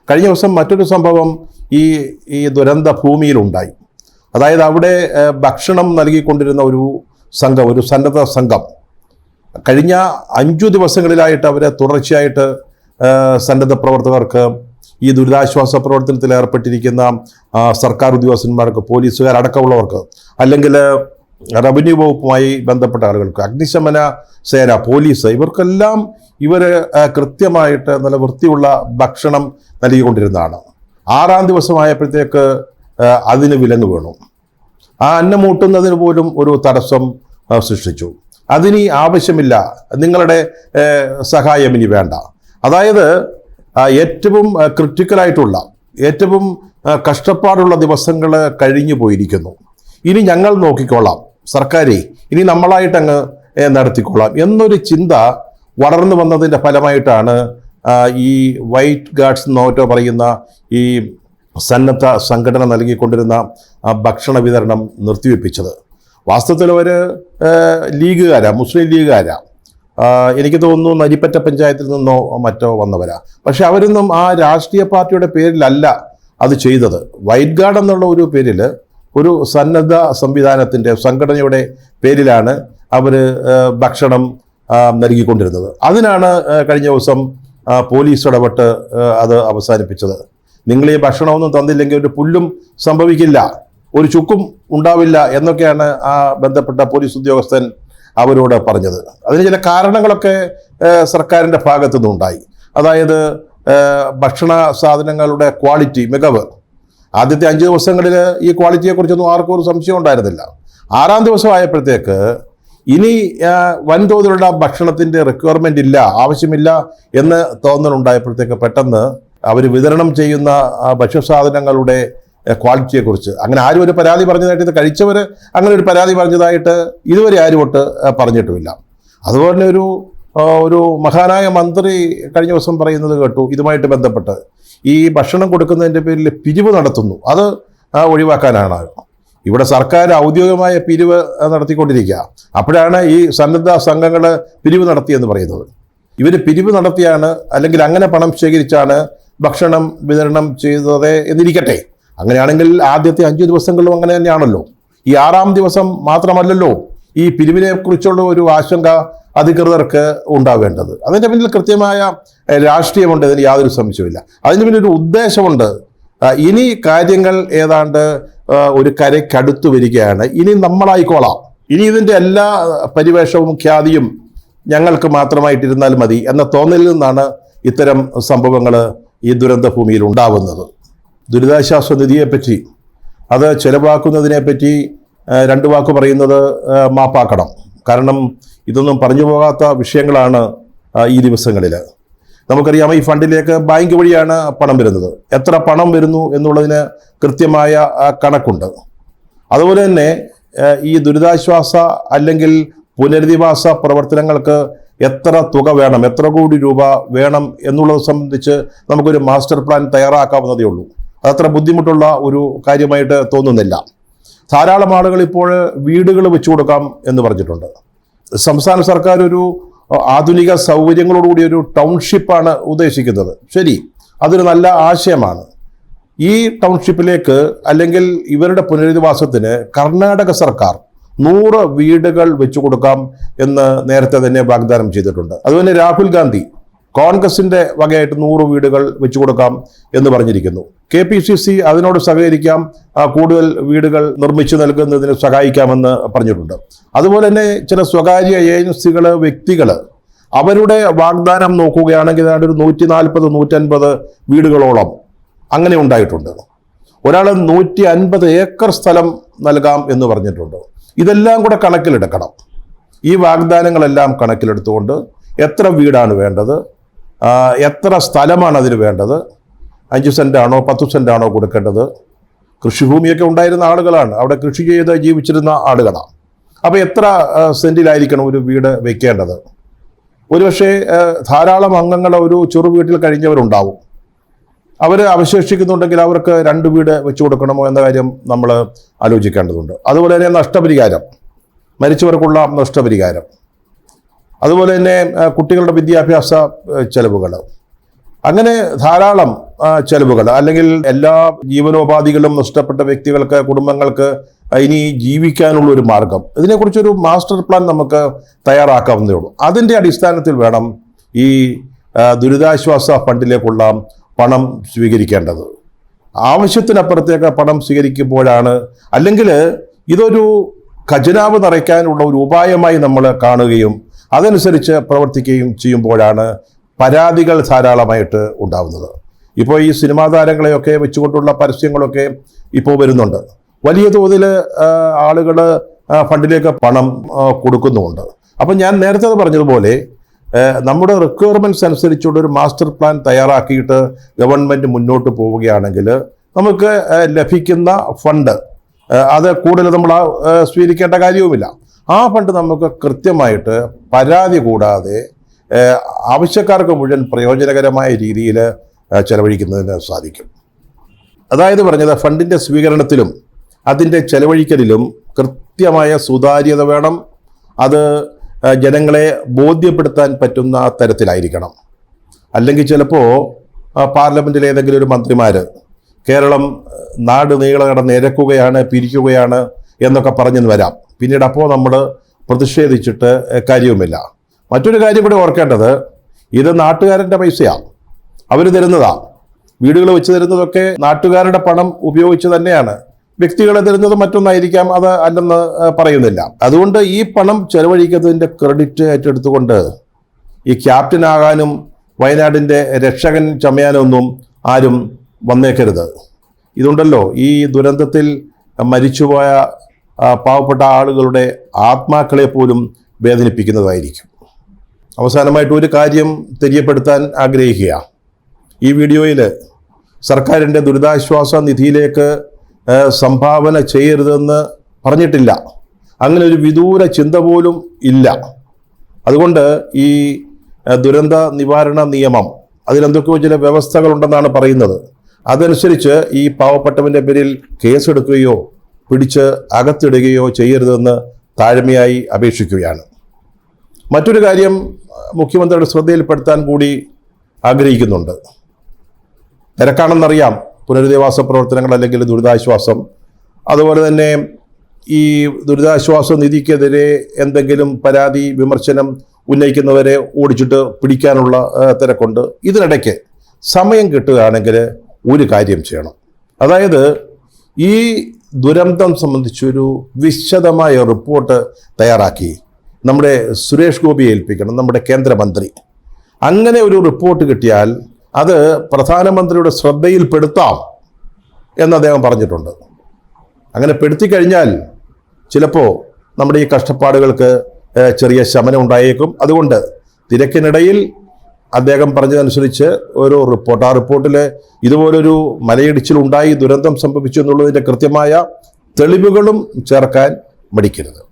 കഴിഞ്ഞ ദിവസം മറ്റൊരു സംഭവം ഈ ദുരന്ത ഭൂമിയിലുണ്ടായി. അതായത് അവിടെ ഭക്ഷണം നൽകിക്കൊണ്ടിരുന്ന ഒരു സന്നദ്ധ സംഘം കഴിഞ്ഞ 5 ദിവസങ്ങളിലായിട്ട് അവരെ തുടർച്ചയായിട്ട് സന്നദ്ധ പ്രവർത്തകർക്ക്, ഈ ദുരിതാശ്വാസ പ്രവർത്തനത്തിൽ ഏർപ്പെട്ടിരിക്കുന്ന സർക്കാർ ഉദ്യോഗസ്ഥന്മാർക്ക്, പോലീസുകാരടക്കമുള്ളവർക്ക്, അല്ലെങ്കിൽ റവന്യൂ വകുപ്പുമായി ബന്ധപ്പെട്ട ആളുകൾക്ക്, അഗ്നിശമന സേന, പോലീസ്, ഇവർക്കെല്ലാം ഇവർ കൃത്യമായിട്ട് നല്ല വൃത്തിയുള്ള ഭക്ഷണം നൽകിക്കൊണ്ടിരുന്നതാണ്. 6-ാം ദിവസമായപ്പോഴത്തേക്ക് അതിന് വിലങ്ങ് വീണു. ആ അന്നം മൂട്ടുന്നതിന് പോലും ഒരു തടസ്സം സൃഷ്ടിച്ചു. അതിനി ആവശ്യമില്ല, നിങ്ങളുടെ സഹായം ഇനി വേണ്ട. അതായത് ഏറ്റവും ക്രിട്ടിക്കലായിട്ടുള്ള, ഏറ്റവും കഷ്ടപ്പാടുള്ള ദിവസങ്ങൾ കഴിഞ്ഞു പോയിരിക്കുന്നു. ഇനി ഞങ്ങൾ നോക്കിക്കോളാം, സർക്കാരെ ഇനി നമ്മളായിട്ടങ്ങ് നടത്തിക്കൊള്ളാം എന്നൊരു ചിന്ത വളർന്നു വന്നതിൻ്റെ ഫലമായിട്ടാണ് ഈ വൈറ്റ് ഗാർഡ്സ് എന്നോട്ടോ പറയുന്ന ഈ സന്നദ്ധ സംഘടന നൽകിക്കൊണ്ടിരുന്ന ഭക്ഷണ വിതരണം നിർത്തിവെപ്പിച്ചത്. വാസ്തവത്തിൽ അവർ മുസ്ലിം ലീഗുകാരാ, എനിക്ക് തോന്നുന്നു നരിപ്പറ്റ പഞ്ചായത്തിൽ നിന്നോ മറ്റോ വന്നവരാ. പക്ഷെ അവരൊന്നും ആ രാഷ്ട്രീയ പാർട്ടിയുടെ പേരിലല്ല അത് ചെയ്തത്. വൈറ്റ് ഗാർഡ് എന്നുള്ള ഒരു പേരിൽ, ഒരു സന്നദ്ധ സംവിധാനത്തിൻ്റെ സംഘടനയുടെ പേരിലാണ് അവർ ഭക്ഷണം നൽകിക്കൊണ്ടിരുന്നത്. അതിനാണ് കഴിഞ്ഞ ദിവസം പോലീസ് ഇടപെട്ട് അത് അവസാനിപ്പിച്ചത്. നിങ്ങൾ ഈ ഭക്ഷണമൊന്നും തന്നില്ലെങ്കിൽ ഒരു പുല്ലും സംഭവിക്കില്ല, ഒരു ചുക്കും ഉണ്ടാവില്ല എന്നൊക്കെയാണ് ആ ബന്ധപ്പെട്ട പോലീസ് ഉദ്യോഗസ്ഥൻ അവരോട് പറഞ്ഞത്. അതിന് ചില കാരണങ്ങളൊക്കെ സർക്കാരിൻ്റെ ഭാഗത്തു നിന്നുണ്ടായി. അതായത് ഭക്ഷണ സാധനങ്ങളുടെ ക്വാളിറ്റി, മികവ്. ആദ്യത്തെ 5 ദിവസങ്ങളിൽ ഈ ക്വാളിറ്റിയെക്കുറിച്ചൊന്നും ആർക്കും ഒരു സംശയം ഉണ്ടായിരുന്നില്ല. 6-ാം ദിവസം ആയപ്പോഴത്തേക്ക് ഇനി വൻതോതിലുള്ള ഭക്ഷണത്തിൻ്റെ റിക്വയർമെൻ്റ് ഇല്ല, ആവശ്യമില്ല എന്ന് തോന്നലുണ്ടായപ്പോഴത്തേക്ക് പെട്ടെന്ന് അവർ വിതരണം ചെയ്യുന്ന ഭക്ഷ്യസാധനങ്ങളുടെ ക്വാളിറ്റിയെക്കുറിച്ച് അങ്ങനെ ആരും ഒരു പരാതി പറഞ്ഞതായിട്ട്, ഇത് കഴിച്ചവർ അങ്ങനെ ഒരു പരാതി പറഞ്ഞതായിട്ട് ഇതുവരെ ആരും ഒട്ട് പറഞ്ഞിട്ടുമില്ല. അതുപോലെ തന്നെ ഒരു മഹാനായ മന്ത്രി കഴിഞ്ഞ ദിവസം പറയുന്നത് കേട്ടു, ഇതുമായിട്ട് ബന്ധപ്പെട്ട് ഈ ഭക്ഷണം കൊടുക്കുന്നതിൻ്റെ പേരിൽ പിരിവ് നടത്തുന്നു, അത് ഒഴിവാക്കാനാണ്. ഇവിടെ സർക്കാർ ഔദ്യോഗികമായ പിരിവ് നടത്തിക്കൊണ്ടിരിക്കുക. അപ്പോഴാണ് ഈ സന്നദ്ധ സംഘങ്ങൾ പിരിവ് നടത്തിയെന്ന് പറയുന്നത്. ഇവർ പിരിവ് നടത്തിയാണ്, അല്ലെങ്കിൽ അങ്ങനെ പണം ശേഖരിച്ചാണ് ഭക്ഷണം വിതരണം ചെയ്തത് എന്നിരിക്കട്ടെ. അങ്ങനെയാണെങ്കിൽ ആദ്യത്തെ 5 ദിവസങ്ങളിലും അങ്ങനെ തന്നെയാണല്ലോ. ഈ 6-ാം ദിവസം മാത്രമല്ലല്ലോ ഈ പിരിവിനെ കുറിച്ചുള്ള ഒരു ആശങ്ക അധികൃതർക്ക് ഉണ്ടാവേണ്ടത്. അതിൻ്റെ പിന്നിൽ കൃത്യമായ രാഷ്ട്രീയമുണ്ട്, ഇതിന് യാതൊരു സംശയമില്ല. അതിന് പിന്നിലൊരു ഉദ്ദേശമുണ്ട്. ഇനി കാര്യങ്ങൾ ഏതാണ്ട് ഒരു കരയ്ക്കടുത്തു വരികയാണ്. ഇനി നമ്മളായിക്കോളാം, ഇനി ഇതിൻ്റെ എല്ലാ പരിവേഷവും ഖ്യാതിയും ഞങ്ങൾക്ക് മാത്രമായിട്ടിരുന്നാൽ മതി എന്ന തോന്നലിൽ നിന്നാണ് ഇത്തരം സംഭവങ്ങൾ ഈ ദുരന്ത ഭൂമിയിൽ ഉണ്ടാവുന്നത്. ദുരിതാശ്വാസ നിധിയെപ്പറ്റി, അത് ചെലവാക്കുന്നതിനെപ്പറ്റി 2 വാക്ക് പറയുന്നത് മാപ്പാക്കണം. കാരണം ഇതൊന്നും പറഞ്ഞു പോകാത്ത വിഷയങ്ങളാണ് ഈ ദിവസങ്ങളിൽ. നമുക്കറിയാം, ഈ ഫണ്ടിലേക്ക് ബാങ്ക് വഴിയാണ് പണം വരുന്നത്. എത്ര പണം വരുന്നു എന്നുള്ളതിന് കൃത്യമായ കണക്കുണ്ട്. അതുപോലെ തന്നെ ഈ ദുരിതാശ്വാസ അല്ലെങ്കിൽ പുനരധിവാസ പ്രവർത്തനങ്ങൾക്ക് എത്ര തുക വേണം, എത്ര കോടി രൂപ വേണം എന്നുള്ളത് സംബന്ധിച്ച് നമുക്കൊരു മാസ്റ്റർ പ്ലാൻ തയ്യാറാക്കാവുന്നതേ ഉള്ളൂ. അതത്ര ബുദ്ധിമുട്ടുള്ള ഒരു കാര്യമായിട്ട് തോന്നുന്നില്ല. ധാരാളം ആളുകൾ ഇപ്പോൾ വീടുകൾ വെച്ചു കൊടുക്കാം എന്ന് പറഞ്ഞിട്ടുണ്ട്. സംസ്ഥാന സർക്കാർ ഒരു ആധുനിക സൗകര്യങ്ങളോടുകൂടി ഒരു ടൗൺഷിപ്പാണ് ഉദ്ദേശിക്കുന്നത്. ശരി, അതൊരു നല്ല ആശയമാണ്. ഈ ടൗൺഷിപ്പിലേക്ക് അല്ലെങ്കിൽ ഇവരുടെ പുനരധിവാസത്തിന് കർണാടക സർക്കാർ 100 വീടുകൾ വെച്ചു കൊടുക്കാം എന്ന് നേരത്തെ തന്നെ വാഗ്ദാനം ചെയ്തിട്ടുണ്ട്. അതുപോലെ രാഹുൽ ഗാന്ധി കോൺഗ്രസിൻ്റെ വകയായിട്ട് 100 വീടുകൾ വെച്ചു കൊടുക്കാം എന്ന് പറഞ്ഞിരിക്കുന്നു. KPCC അതിനോട് സഹകരിക്കാം, കൂടുതൽ വീടുകൾ നിർമ്മിച്ചു നൽകുന്നതിന് സഹായിക്കാമെന്ന് പറഞ്ഞിട്ടുണ്ട്. അതുപോലെ തന്നെ ചില സ്വകാര്യ ഏജൻസികൾ, വ്യക്തികൾ അവരുടെ വാഗ്ദാനം നോക്കുകയാണെങ്കിൽ ഒരു 140-150 വീടുകളോളം അങ്ങനെ ഉണ്ടായിട്ടുണ്ട്. ഒരാൾ 150 ഏക്കർ സ്ഥലം നൽകാം എന്ന് പറഞ്ഞിട്ടുണ്ട്. ഇതെല്ലാം കൂടെ കണക്കിലെടുക്കണം. ഈ വാഗ്ദാനങ്ങളെല്ലാം കണക്കിലെടുത്തുകൊണ്ട് എത്ര വീടാണ് വേണ്ടത്, എത്ര സ്ഥലമാണ് അതിന് വേണ്ടത്, 5 സെൻറ്റാണോ 10 സെൻറ്റാണോ കൊടുക്കേണ്ടത്. കൃഷിഭൂമിയൊക്കെ ഉണ്ടായിരുന്ന ആളുകളാണ്, അവിടെ കൃഷി ചെയ്ത് ജീവിച്ചിരുന്ന ആളുകളാണ്. അപ്പോൾ എത്ര സെൻറ്റിലായിരിക്കണം ഒരു വീട് വയ്ക്കേണ്ടത്? ഒരുപക്ഷെ ധാരാളം അംഗങ്ങൾ ഒരു ചെറു വീട്ടിൽ കഴിഞ്ഞവരുണ്ടാവും. അവർ അവശേഷിക്കുന്നുണ്ടെങ്കിൽ അവർക്ക് 2 വീട് വെച്ചു കൊടുക്കണമോ എന്ന കാര്യം നമ്മൾ ആലോചിക്കേണ്ടതുണ്ട്. അതുപോലെ തന്നെ നഷ്ടപരിഹാരം, മരിച്ചവർക്കുള്ള നഷ്ടപരിഹാരം, അതുപോലെ തന്നെ കുട്ടികളുടെ വിദ്യാഭ്യാസ ചെലവുകൾ, അങ്ങനെ ധാരാളം ചെലവുകൾ, അല്ലെങ്കിൽ എല്ലാ ജീവനോപാധികളും നഷ്ടപ്പെട്ട വ്യക്തികൾക്ക്, കുടുംബങ്ങൾക്ക് ഇനി ജീവിക്കാനുള്ള ഒരു മാർഗം, ഇതിനെക്കുറിച്ചൊരു മാസ്റ്റർ പ്ലാൻ നമുക്ക് തയ്യാറാക്കാവുന്നതേ ഉള്ളൂ. അതിൻ്റെ അടിസ്ഥാനത്തിൽ വേണം ഈ ദുരിതാശ്വാസ ഫണ്ടിലേക്കുള്ള പണം സ്വീകരിക്കേണ്ടത്. ആവശ്യത്തിനപ്പുറത്തേക്ക് പണം സ്വീകരിക്കുമ്പോഴാണ്, അല്ലെങ്കിൽ ഇതൊരു ഖജനാവ് നിറയ്ക്കാനുള്ള ഒരു ഉപായമായി നമ്മൾ കാണുകയും അതനുസരിച്ച് പ്രവർത്തിക്കുകയും ചെയ്യുമ്പോഴാണ് പരാതികൾ ധാരാളമായിട്ട് ഉണ്ടാവുന്നത്. ഇപ്പോൾ ഈ സിനിമാ താരങ്ങളെയൊക്കെ വെച്ചുകൊണ്ടുള്ള പരസ്യങ്ങളൊക്കെ ഇപ്പോൾ വരുന്നുണ്ട്. വലിയ തോതിൽ ആളുകൾ ഫണ്ടിലേക്ക് പണം കൊടുക്കുന്നുമുണ്ട്. അപ്പം ഞാൻ നേരത്തെ പറഞ്ഞതുപോലെ നമ്മുടെ റിക്വയർമെൻറ്റ്സ് അനുസരിച്ചുള്ള ഒരു മാസ്റ്റർ പ്ലാൻ തയ്യാറാക്കിയിട്ട് ഗവൺമെൻറ് മുന്നോട്ട് പോവുകയാണെങ്കിൽ നമുക്ക് ലഭിക്കുന്ന ഫണ്ട് അത് കൂടുതൽ നമ്മൾ സ്വീകരിക്കേണ്ട കാര്യവുമില്ല. ആ ഫണ്ട് നമുക്ക് കൃത്യമായിട്ട് പരാതി കൂടാതെ ആവശ്യക്കാർക്ക് മുഴുവൻ പ്രയോജനകരമായ രീതിയിൽ ചെലവഴിക്കുന്നതിന് സാധിക്കും. അതായത് പറഞ്ഞത്, ഫണ്ടിൻ്റെ സ്വീകരണത്തിലും അതിൻ്റെ ചെലവഴിക്കലിലും കൃത്യമായ സുതാര്യത വേണം. അത് ജനങ്ങളെ ബോധ്യപ്പെടുത്താൻ പറ്റുന്ന തരത്തിലായിരിക്കണം. അല്ലെങ്കിൽ ചിലപ്പോൾ പാർലമെൻറ്റിലെ ഏതെങ്കിലും ഒരു മന്ത്രിമാർ കേരളം നാട് നീളെ കിടന്ന് ഇരക്കുകയാണ്, പിരിക്കുകയാണ് എന്നൊക്കെ പറഞ്ഞെന്ന് വരാം. പിന്നീട് അപ്പോൾ നമ്മൾ പ്രതിഷേധിച്ചിട്ട് കാര്യവുമില്ല. മറ്റൊരു കാര്യം കൂടി ഓർക്കേണ്ടത്, ഇത് നാട്ടുകാരൻ്റെ പൈസയാണ്, അവർ തരുന്നതാണ്. വീടുകൾ വെച്ച് തരുന്നതൊക്കെ നാട്ടുകാരുടെ പണം ഉപയോഗിച്ച് തന്നെയാണ്. വ്യക്തികളെ തരുന്നത് മറ്റൊന്നായിരിക്കാം, അത് അല്ലെന്ന് പറയുന്നില്ല. അതുകൊണ്ട് ഈ പണം ചെലവഴിക്കുന്നതിൻ്റെ ക്രെഡിറ്റ് ഏറ്റെടുത്തുകൊണ്ട് ഈ ക്യാപ്റ്റനാകാനും വയനാടിൻ്റെ രക്ഷകൻ ചമയാനൊന്നും ആരും വന്നേക്കരുത്. ഇതുണ്ടല്ലോ, ഈ ദുരന്തത്തിൽ മരിച്ചുപോയ പാവപ്പെട്ട ആളുകളുടെ ആത്മാക്കളെ പോലും വേദനിപ്പിക്കുന്നതായിരിക്കും. അവസാനമായിട്ട് ഒരു കാര്യം തെര്യപ്പെടുത്താൻ ആഗ്രഹിക്കുക. ഈ വീഡിയോയിൽ സർക്കാരിൻ്റെ ദുരിതാശ്വാസ നിധിയിലേക്ക് സംഭാവന ചെയ്യരുതെന്ന് പറഞ്ഞിട്ടില്ല. അങ്ങനെ ഒരു വിദൂര ചിന്ത പോലും ഇല്ല. അതുകൊണ്ട് ഈ ദുരന്ത നിവാരണ നിയമം, അതിലെന്തൊക്കെയോ ചില വ്യവസ്ഥകളുണ്ടെന്നാണ് പറയുന്നത്. അതനുസരിച്ച് ഈ പാവപ്പെട്ടവൻ്റെ പേരിൽ കേസെടുക്കുകയോ പിടിച്ച് അകത്തിടുകയോ ചെയ്യരുതെന്ന് താഴ്മയായി അപേക്ഷിക്കുകയാണ്. മറ്റൊരു കാര്യം മുഖ്യമന്ത്രിയുടെ ശ്രദ്ധയിൽപ്പെടുത്താൻ കൂടി ആഗ്രഹിക്കുന്നുണ്ട്. തിരക്കാണെന്നറിയാം പുനരധിവാസ പ്രവർത്തനങ്ങൾ, അല്ലെങ്കിൽ ദുരിതാശ്വാസം. അതുപോലെ തന്നെ ഈ ദുരിതാശ്വാസ നിധിക്കെതിരെ എന്തെങ്കിലും പരാതി, വിമർശനം ഉന്നയിക്കുന്നവരെ ഓടിച്ചിട്ട് പിടിക്കാനുള്ള തിരക്കുണ്ട്. ഇതിനിടയ്ക്ക് സമയം കിട്ടുകയാണെങ്കിൽ ഒരു കാര്യം ചെയ്യണം. അതായത് ഈ ദുരന്തം സംബന്ധിച്ചൊരു വിശദമായ റിപ്പോർട്ട് തയ്യാറാക്കി നമ്മുടെ സുരേഷ് ഗോപിയെ ഏൽപ്പിക്കണം, നമ്മുടെ കേന്ദ്രമന്ത്രി. അങ്ങനെ ഒരു റിപ്പോർട്ട് കിട്ടിയാൽ അത് പ്രധാനമന്ത്രിയുടെ ശ്രദ്ധയിൽപ്പെടുത്താം എന്ന് അദ്ദേഹം പറഞ്ഞിട്ടുണ്ട്. അങ്ങനെ പെടുത്തിക്കഴിഞ്ഞാൽ ചിലപ്പോൾ നമ്മുടെ ഈ കഷ്ടപ്പാടുകൾക്ക് ചെറിയ ശമനം ഉണ്ടായേക്കും. അതുകൊണ്ട് തിരക്കിനിടയിൽ അദ്ദേഹം പറഞ്ഞതനുസരിച്ച് ഒരു റിപ്പോർട്ട്, ആ റിപ്പോർട്ടിൽ ഇതുപോലൊരു മലയിടിച്ചിലുണ്ടായി, ദുരന്തം സംഭവിച്ചു എന്നുള്ളതിൻ്റെ കൃത്യമായ തെളിവുകളും ചേർക്കാൻ മടിക്കരുത്.